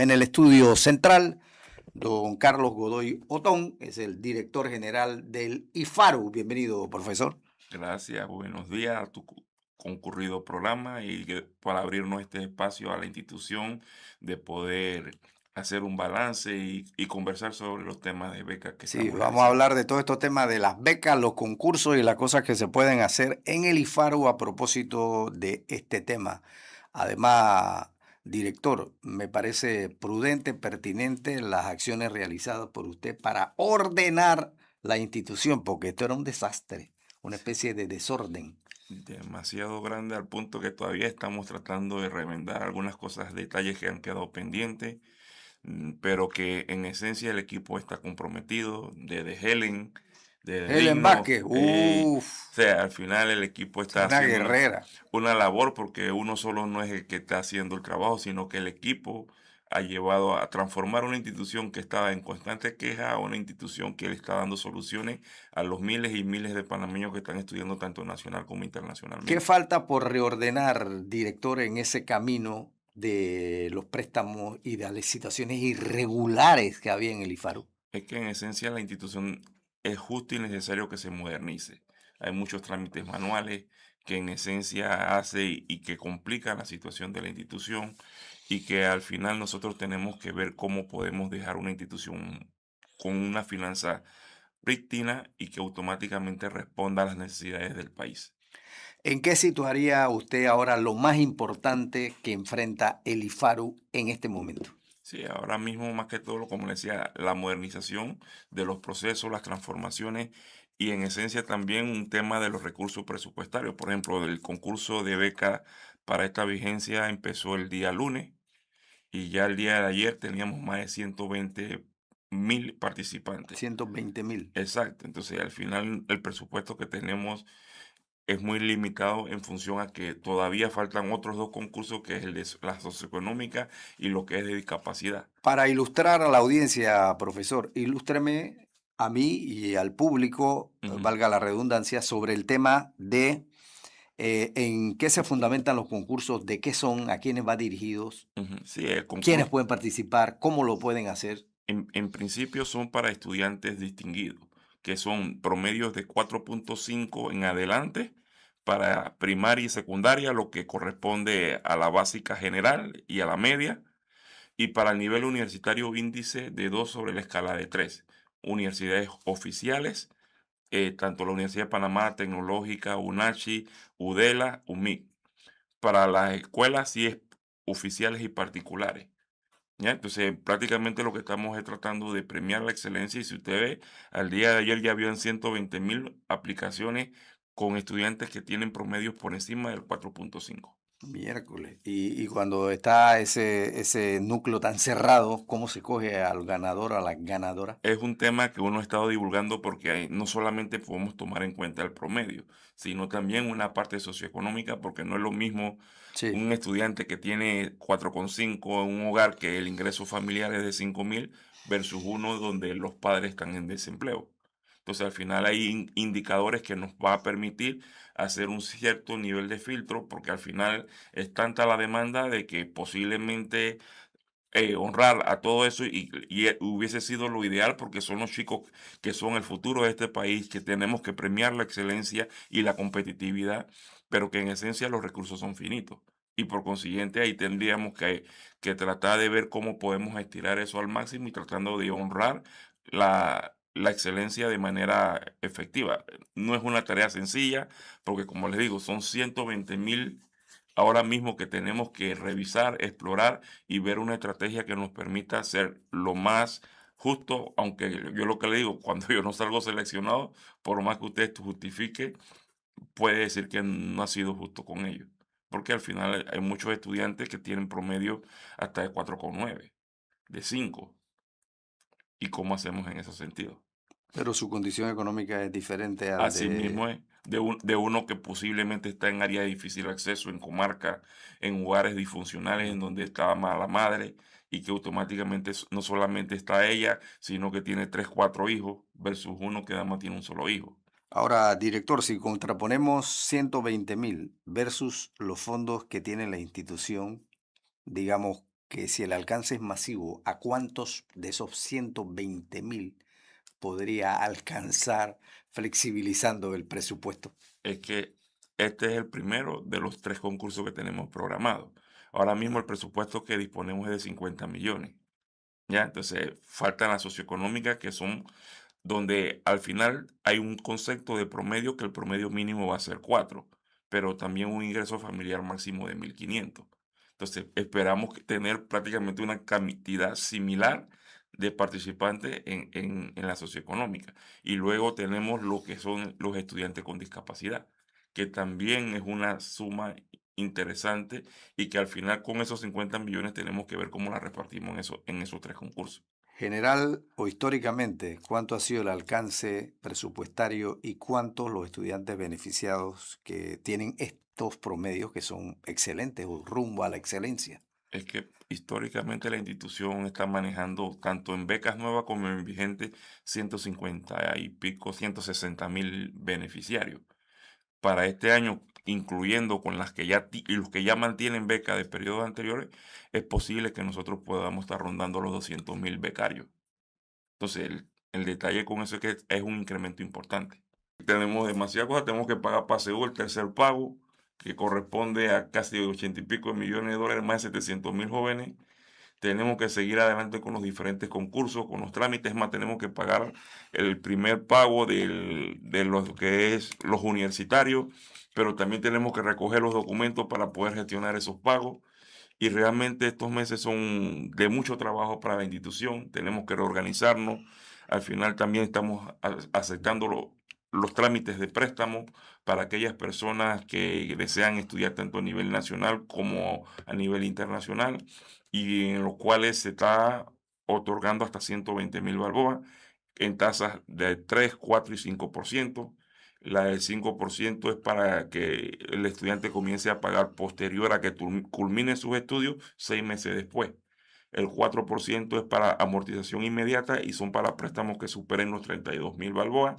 En el estudio central, don Carlos Godoy Otón es el director general del IFARU. Bienvenido, profesor. Gracias, buenos días a tu concurrido programa y para abrirnos este espacio a la institución de poder hacer un balance y conversar sobre los temas de becas que Sí, estamos vamos a realizando. hablar de todos estos temas de las becas, los concursos y las cosas que se pueden hacer en el IFARU a propósito de este tema. Además, director, me parece prudente, pertinente las acciones realizadas por usted para ordenar la institución, porque esto era un desastre, una especie de desorden. Demasiado grande al punto que todavía estamos tratando de remendar algunas cosas, detalles que han quedado pendientes, pero que en esencia el equipo está comprometido, desde Helen, desde Helen Digno, Vázquez, o sea, al final el equipo es está una haciendo guerrera. una labor porque uno solo no es el que está haciendo el trabajo, sino que el equipo ha llevado a transformar una institución que estaba en constante queja a una institución que le está dando soluciones a los miles y miles de panameños que están estudiando tanto nacional como ¿Qué internacionalmente. falta por reordenar, director, en ese camino de los préstamos y de las licitaciones irregulares que había en el IFARU? Es que en esencia la institución es justo y necesario que se modernice. Hay muchos trámites manuales que en esencia hace y que complican la situación de la institución y que al final nosotros tenemos que ver cómo podemos dejar una institución con una finanza prístina y que automáticamente responda a las necesidades del país. ¿En qué situaría usted ahora lo más importante que enfrenta el IFARU en este momento? Sí, ahora mismo más que todo, como le decía, la modernización de los procesos, las transformaciones y en esencia también un tema de los recursos presupuestarios. Por ejemplo, el concurso de beca para esta vigencia empezó el día lunes y ya el día de ayer teníamos más de 120.000 participantes. 120.000. Exacto, entonces al final el presupuesto que tenemos es muy limitado en función a que todavía faltan otros dos concursos, que es el de la socioeconómica y lo que es de discapacidad. Para ilustrar a la audiencia, profesor, ilústreme a mí y al público, Ujú, valga la redundancia, sobre el tema de en qué se fundamentan los concursos, de qué son, a quiénes va dirigidos, ujú. Sí, el quiénes concurso pueden participar, cómo lo pueden hacer. en principio son para estudiantes distinguidos, que son promedios de 4.5 en adelante para primaria y secundaria, lo que corresponde a la básica general y a la media, y para el nivel universitario índice de 2 sobre la escala de 3. Universidades oficiales, tanto la Universidad de Panamá, Tecnológica, UNACHI, UDELA, UMIC. Para las escuelas sí es oficiales y particulares. ¿Ya? Entonces, prácticamente lo que estamos es tratando de premiar la excelencia y si usted ve, al día de ayer ya habían 120.000 aplicaciones con estudiantes que tienen promedios por encima del 4.5. Miércoles. Y cuando está ese núcleo tan cerrado, ¿cómo se coge al ganador, a la ganadora? Es un tema que uno ha estado divulgando porque no solamente podemos tomar en cuenta el promedio, sino también una parte socioeconómica, porque no es lo mismo Sí. un estudiante que tiene 4.5 en un hogar que el ingreso familiar es de 5.000 versus uno donde los padres están en desempleo. Entonces, al final hay indicadores que nos va a permitir hacer un cierto nivel de filtro, porque al final es tanta la demanda de que posiblemente honrar a todo eso y hubiese sido lo ideal porque son los chicos que son el futuro de este país, que tenemos que premiar la excelencia y la competitividad, pero que en esencia los recursos son finitos. Y por consiguiente ahí tendríamos que tratar de ver cómo podemos estirar eso al máximo y tratando de honrar la excelencia de manera efectiva. No es una tarea sencilla porque como les digo, son 120.000 ahora mismo que tenemos que revisar, explorar y ver una estrategia que nos permita ser lo más justo, aunque yo lo que le digo, cuando yo no salgo seleccionado, por más que usted justifique, puede decir que no ha sido justo con ellos. Porque al final hay muchos estudiantes que tienen promedio hasta de 4,9, de 5. ¿Y cómo hacemos en ese sentido? Pero su condición económica es diferente al Así de... mismo es, de uno que posiblemente está en área de difícil acceso, en comarca, en lugares disfuncionales en donde está mala madre y que automáticamente no solamente está ella, sino que tiene 3 4 hijos versus uno que nada más tiene un solo hijo. Ahora, director, si contraponemos 120.000 versus los fondos que tiene la institución, digamos, que si el alcance es masivo, ¿a cuántos de esos 120.000 podría alcanzar flexibilizando el presupuesto? Es que este es el primero de los 3 concursos que tenemos programados. Ahora mismo el presupuesto que disponemos es de 50 millones, ¿ya? Entonces, faltan las socioeconómicas, que son donde al final hay un concepto de promedio, que el promedio mínimo va a ser 4, pero también un ingreso familiar máximo de 1.500. Entonces, esperamos tener prácticamente una cantidad similar de participantes en la socioeconómica. Y luego tenemos lo que son los estudiantes con discapacidad, que también es una suma interesante y que al final con esos 50 millones tenemos que ver cómo la repartimos en esos 3 concursos. General o históricamente, ¿cuánto ha sido el alcance presupuestario y cuántos los estudiantes beneficiados que tienen estos promedios que son excelentes o rumbo a la excelencia? Es que históricamente la institución está manejando tanto en becas nuevas como en vigentes 150 y pico, 160.000 beneficiarios. Para este año, incluyendo con las que y los que ya mantienen beca de periodos anteriores, es posible que nosotros podamos estar rondando los 200.000 becarios. Entonces, el detalle con eso es que es un incremento importante. Tenemos demasiadas cosas, tenemos que pagar PASEU, el tercer pago, que corresponde a casi 80 y pico de millones de dólares, más de 700.000 jóvenes. Tenemos que seguir adelante con los diferentes concursos, con los trámites, más tenemos que pagar el primer pago de lo que es los universitarios, pero también tenemos que recoger los documentos para poder gestionar esos pagos. Y realmente estos meses son de mucho trabajo para la institución, tenemos que reorganizarnos. Al final también estamos aceptando los trámites de préstamo para aquellas personas que desean estudiar tanto a nivel nacional como a nivel internacional y en los cuales se está otorgando hasta 120.000 balboas en tasas de 3, 4 y 5%. La del 5% es para que el estudiante comience a pagar posterior a que culmine sus estudios 6 meses después. El 4% es para amortización inmediata y son para préstamos que superen los 32.000 balboas.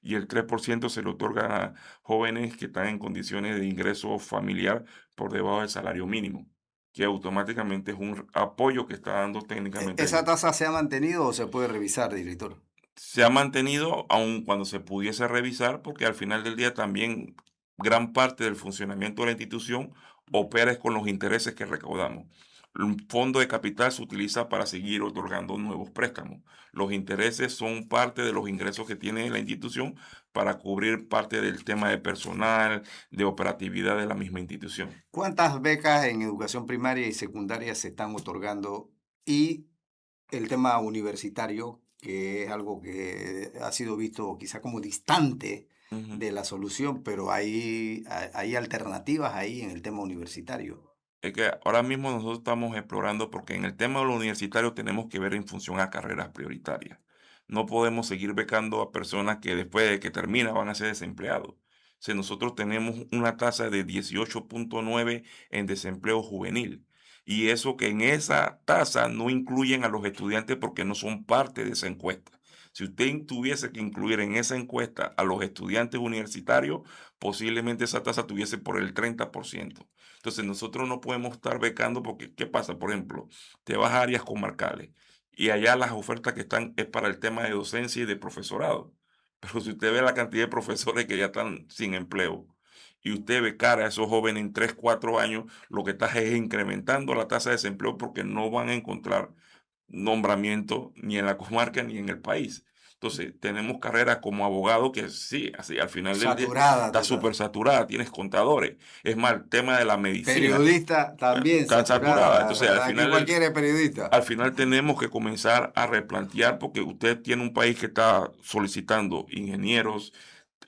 Y el 3% se le otorga a jóvenes que están en condiciones de ingreso familiar por debajo del salario mínimo, que automáticamente es un apoyo que está dando técnicamente ¿Esa tasa se ha mantenido o se puede revisar, director? se ha mantenido aun cuando se pudiese revisar, porque al final del día también gran parte del funcionamiento de la institución opera es con los intereses que recaudamos. Un fondo de capital se utiliza para seguir otorgando nuevos préstamos. Los intereses son parte de los ingresos que tiene la institución para cubrir parte del tema de personal, de operatividad de la misma institución. ¿Cuántas becas en educación primaria y secundaria se están otorgando? Y el tema universitario, que es algo que ha sido visto quizá como distante Ujú. de la solución, pero hay alternativas ahí en el tema universitario. Es que ahora mismo nosotros estamos explorando porque en el tema de lo universitario tenemos que ver en función a carreras prioritarias. No podemos seguir becando a personas que después de que termina van a ser desempleados. Si nosotros tenemos una tasa de 18.9 en desempleo juvenil y eso que en esa tasa no incluyen a los estudiantes porque no son parte de esa encuesta. Si usted tuviese que incluir en esa encuesta a los estudiantes universitarios, posiblemente esa tasa tuviese por el 30%. Entonces, nosotros no podemos estar becando porque, ¿qué pasa? Por ejemplo, te vas a áreas comarcales y allá las ofertas que están es para el tema de docencia y de profesorado. Pero si usted ve la cantidad de profesores que ya están sin empleo y usted becara a esos jóvenes en 3, 4 años, lo que está es incrementando la tasa de desempleo porque no van a encontrar nombramiento ni en la comarca ni en el país. Entonces, tenemos carreras como abogado que sí, así al final del día Saturada está total. súper saturada, tienes contadores. Es más, el tema de la medicina Periodista también está saturada. saturada, Entonces, ¿verdad? Aquí cualquiera es periodista. al final tenemos que comenzar a replantear porque usted tiene un país que está solicitando ingenieros,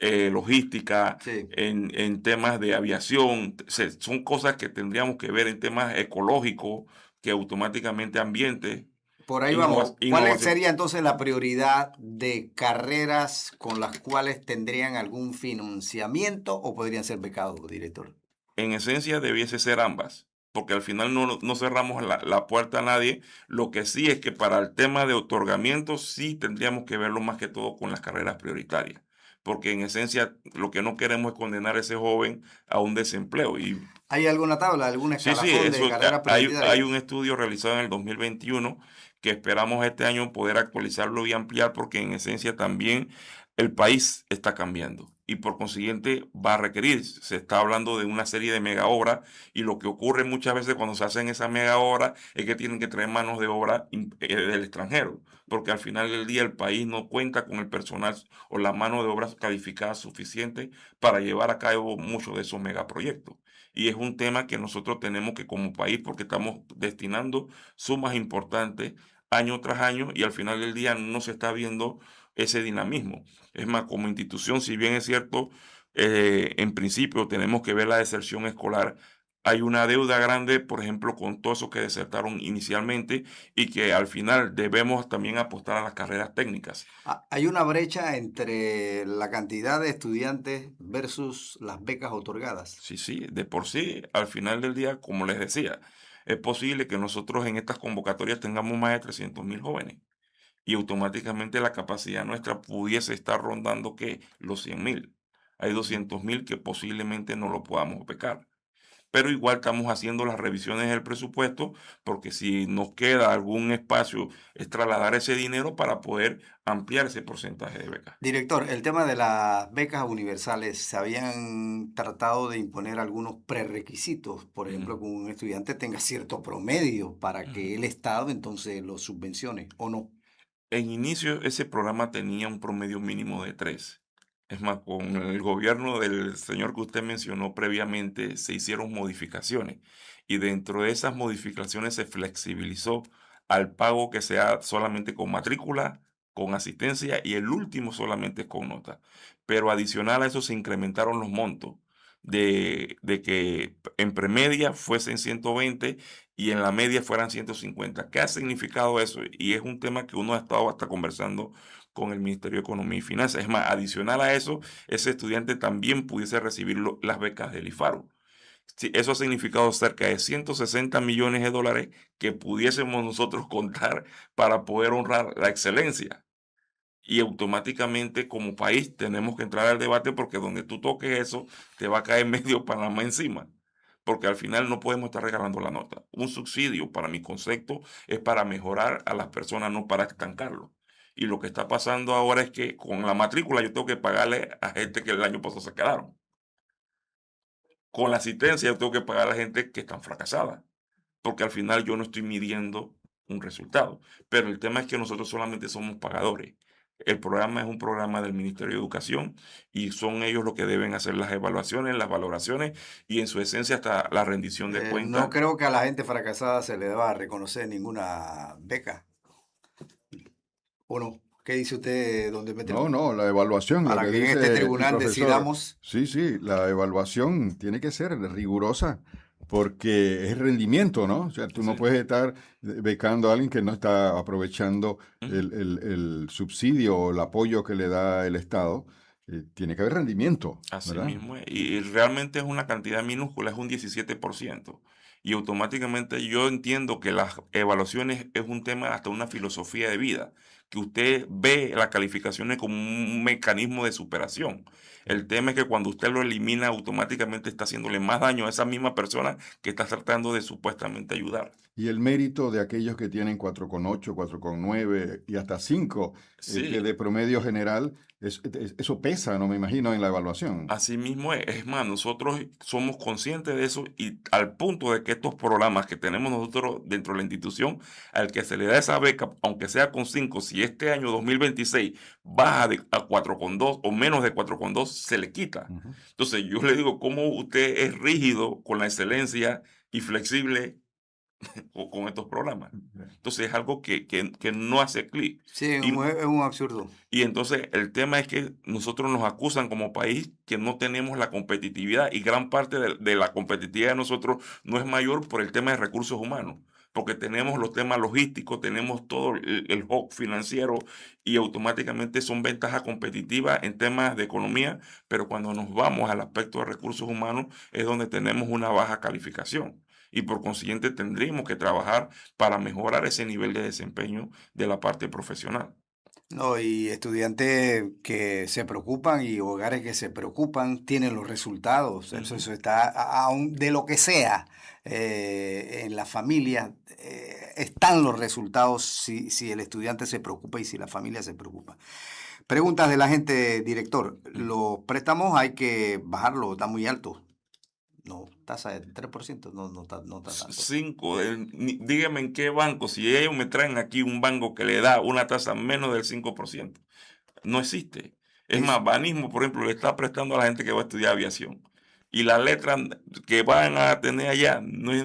logística, Sí. en temas de aviación. Son cosas que tendríamos que ver en temas ecológicos, que automáticamente ambiente, Por ahí vamos. ¿Cuál innovación. sería entonces la prioridad de carreras con las cuales tendrían algún financiamiento o podrían ser becados, director? En esencia debiese ser ambas, porque al final no cerramos la puerta a nadie. Lo que sí es que para el tema de otorgamiento sí tendríamos que verlo más que todo con las carreras prioritarias, porque en esencia lo que no queremos es condenar a ese joven a un desempleo. Y ¿Hay alguna tabla, algún sí, sí, escalafón de eso, carreras hay un prioritarias? estudio realizado en el 2021 que esperamos este año poder actualizarlo y ampliar porque en esencia también el país está cambiando y por consiguiente va a requerir, se está hablando de una serie de mega obras y lo que ocurre muchas veces cuando se hacen esas mega obras es que tienen que traer manos de obra del extranjero, porque al final del día el país no cuenta con el personal o la mano de obra calificada suficiente para llevar a cabo muchos de esos megaproyectos. Y es un tema que nosotros tenemos que como país, porque estamos destinando sumas importantes año tras año y al final del día no se está viendo ese dinamismo. Es más, como institución, si bien es cierto, en principio tenemos que ver la deserción escolar, hay una deuda grande, por ejemplo, con todos esos que desertaron inicialmente y que al final debemos también apostar a las carreras técnicas. Hay una brecha entre la cantidad de estudiantes versus las becas otorgadas. Sí, sí, de por sí, al final del día, como les decía, es posible que nosotros en estas convocatorias tengamos más de 300.000 jóvenes y automáticamente la capacidad nuestra pudiese estar rondando que los 100.000. Hay 200.000 que posiblemente no lo podamos becar, pero igual estamos haciendo las revisiones del presupuesto porque si nos queda algún espacio es trasladar ese dinero para poder ampliar ese porcentaje de becas. Director, el tema de las becas universales, ¿se habían tratado de imponer algunos prerequisitos? Por Ujú, ejemplo, que un estudiante tenga cierto promedio para ujú. que el Estado entonces lo subvencione, ¿o no? En inicio, ese programa tenía un promedio mínimo de 3. Es más, con el gobierno del señor que usted mencionó previamente, se hicieron modificaciones y dentro de esas modificaciones se flexibilizó al pago que sea solamente con matrícula, con asistencia y el último solamente con nota. Pero adicional a eso se incrementaron los montos de que en premedia fuesen 120 y en la media fueran 150. ¿Qué ha significado eso? Y es un tema que uno ha estado hasta conversando con el Ministerio de Economía y Finanzas. Es más, adicional a eso, ese estudiante también pudiese recibir las becas del IFARU. Sí, eso ha significado cerca de 160 millones de dólares que pudiésemos nosotros contar para poder honrar la excelencia. Y automáticamente como país tenemos que entrar al debate porque donde tú toques eso, te va a caer medio Panamá encima. Porque al final no podemos estar regalando la nota. Un subsidio, para mi concepto, es para mejorar a las personas, no para estancarlo. Y lo que está pasando ahora es que con la matrícula yo tengo que pagarle a gente que el año pasado se quedaron. Con la asistencia yo tengo que pagar a la gente que están fracasada. Porque al final yo no estoy midiendo un resultado. Pero el tema es que nosotros solamente somos pagadores. El programa es un programa del Ministerio de Educación y son ellos los que deben hacer las evaluaciones, las valoraciones y en su esencia hasta la rendición de No cuentas. creo que a la gente fracasada se le deba reconocer ninguna beca, ¿o no? ¿Qué dice usted, don No, Demetrio? no, la evaluación, lo Para que que en este dice el tribunal profesor, decidamos. sí, sí, la evaluación tiene que ser rigurosa porque es rendimiento, ¿no? O sea, tú no Sí. puedes estar becando a alguien que no está aprovechando Ujú. el subsidio o el apoyo que le da el Estado. Tiene que haber rendimiento, Así ¿verdad? mismo es, y realmente es una cantidad minúscula, es un 17%. Y automáticamente yo entiendo que las evaluaciones es un tema, hasta una filosofía de vida, que usted ve las calificaciones como un mecanismo de superación. El tema es que cuando usted lo elimina, automáticamente está haciéndole más daño a esa misma persona que está tratando de supuestamente ayudar. Y el mérito de aquellos que tienen 4,8, 4,9 y hasta 5 que Sí, de promedio general, eso pesa, no me imagino, en la evaluación. así mismo es. Es más, nosotros somos conscientes de eso y al punto de que estos programas que tenemos nosotros dentro de la institución, al que se le da esa beca, aunque sea con 5, si este año 2026 baja a 4,2 o menos de 4,2, se le quita. Ujú. Entonces yo le digo, ¿cómo usted es rígido con la excelencia y flexible con estos programas? Entonces es algo que no hace clic. Sí, Y es un absurdo. y entonces el tema es que nosotros nos acusan como país que no tenemos la competitividad y gran parte de la competitividad de nosotros no es mayor por el tema de recursos humanos, porque tenemos los temas logísticos, tenemos todo el hub financiero y automáticamente son ventajas competitivas en temas de economía, pero cuando nos vamos al aspecto de recursos humanos es donde tenemos una baja calificación y por consiguiente tendríamos que trabajar para mejorar ese nivel de desempeño de la parte profesional. No, y estudiantes que se preocupan y hogares que se preocupan tienen los resultados. Ujú. Eso está, aún de lo que sea, en la familia, están los resultados si el estudiante se preocupa y si la familia se preocupa. Preguntas de la gente, director. Ujú. Los préstamos hay que bajarlos, está muy alto. No, tasa de 3%, no está tanto. Cinco, dígame en qué banco, si ellos me traen aquí un banco que le da una tasa menos del 5%, no existe. Es Dice, más, Banismo, por ejemplo, le está prestando a la gente que va a estudiar aviación. Y la letra que van a tener allá no es,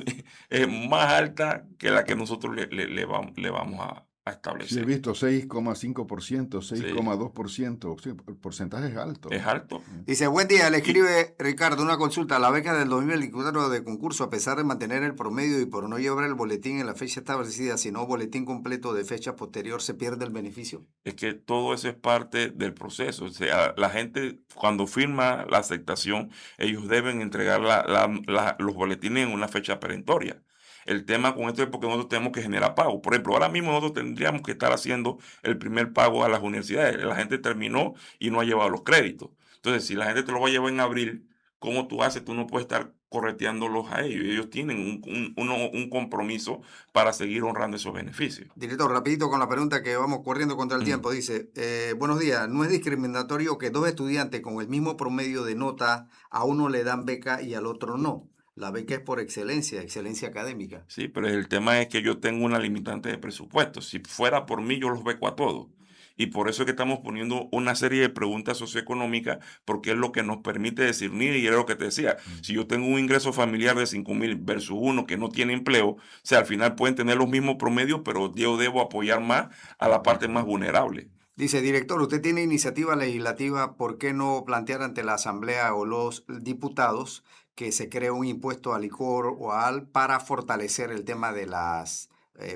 es más alta que la que nosotros le vamos a Sí, he establecer. visto 6,5%, Sí, 6,2%. Sí, el porcentaje es es alto. alto. Dice, buen día, le Y escribe Ricardo una consulta. La beca del 2024 de concurso, a pesar de mantener el promedio y por no llevar el boletín en la fecha establecida, sino boletín completo de fecha posterior, ¿se pierde el beneficio? es que todo eso es parte del proceso. O sea, la gente cuando firma la aceptación, ellos deben entregar los boletines en una fecha perentoria. El tema con esto es porque nosotros tenemos que generar pago. Por ejemplo, ahora mismo nosotros tendríamos que estar haciendo el primer pago a las universidades. La gente terminó y no ha llevado los créditos. Entonces, si la gente te lo va a llevar en abril, ¿cómo tú haces? Tú no puedes estar correteándolos a ellos. Ellos tienen un compromiso para seguir honrando esos beneficios. Director, rapidito con la pregunta que vamos corriendo contra el Ujú. tiempo. Dice, buenos días, ¿no es discriminatorio que dos estudiantes con el mismo promedio de nota a uno le dan beca y al otro no? La beca es por excelencia, excelencia académica. Sí, pero el tema es que yo tengo una limitante de presupuesto. Si fuera por mí, yo los beco a todos. Y por eso es que estamos poniendo una serie de preguntas socioeconómicas, porque es lo que nos permite discernir, y es lo que te decía, si yo tengo un ingreso familiar de 5,000 versus uno que no tiene empleo, o sea, al final pueden tener los mismos promedios, pero yo debo apoyar más a la parte más vulnerable. Dice, director, usted tiene iniciativa legislativa, ¿por qué no plantear ante la Asamblea o los diputados que se cree un impuesto al licor o al para fortalecer el tema de las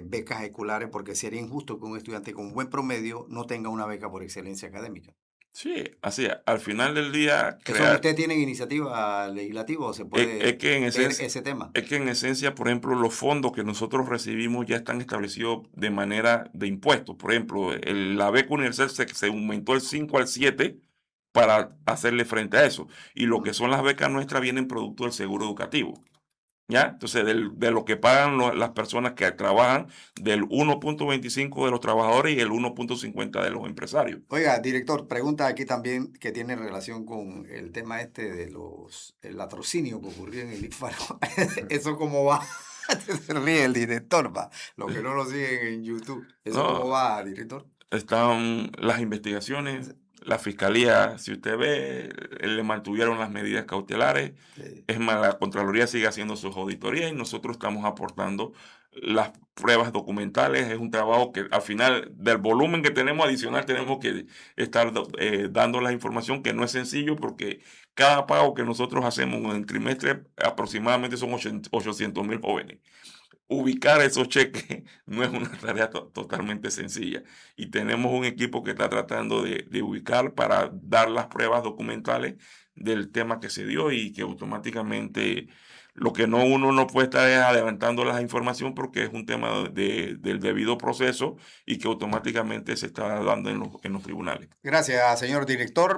becas escolares? Porque sería injusto que un estudiante con buen promedio no tenga una beca por excelencia académica. Sí, así, al final del día, ¿Eso crear, usted tiene iniciativa legislativa o se Es, puede es que en ver esencia, ese tema? es que en esencia, por ejemplo, los fondos que nosotros recibimos ya están establecidos de manera de impuestos. Por ejemplo, la beca universal se aumentó el 5 al 7 para hacerle frente a eso. Y lo que son las becas nuestras vienen producto del seguro educativo. ¿Ya? Entonces, de lo que pagan las personas que trabajan, del 1,25 de los trabajadores y el 1,50 de los empresarios. Oiga, director, pregunta aquí también que tiene relación con el tema este de el latrocinio que ocurrió en el IFARO. ¿Eso cómo va? Se ríe el director, va. Los que no lo siguen en YouTube. ¿Eso cómo No, va, director? están las investigaciones, la fiscalía, si usted ve, le mantuvieron las medidas cautelares. Sí. Es más, la Contraloría sigue haciendo sus auditorías y nosotros estamos aportando las pruebas documentales. Es un trabajo que al final del volumen que tenemos adicional tenemos que estar dando la información, que no es sencillo porque cada pago que nosotros hacemos en el trimestre aproximadamente son 800,000 jóvenes. Ubicar esos cheques no es una tarea totalmente sencilla, y tenemos un equipo que está tratando de ubicar para dar las pruebas documentales del tema que se dio, y que automáticamente lo que no uno no puede estar es adelantando la información porque es un tema del debido proceso y que automáticamente se está dando en los tribunales. Gracias, señor director.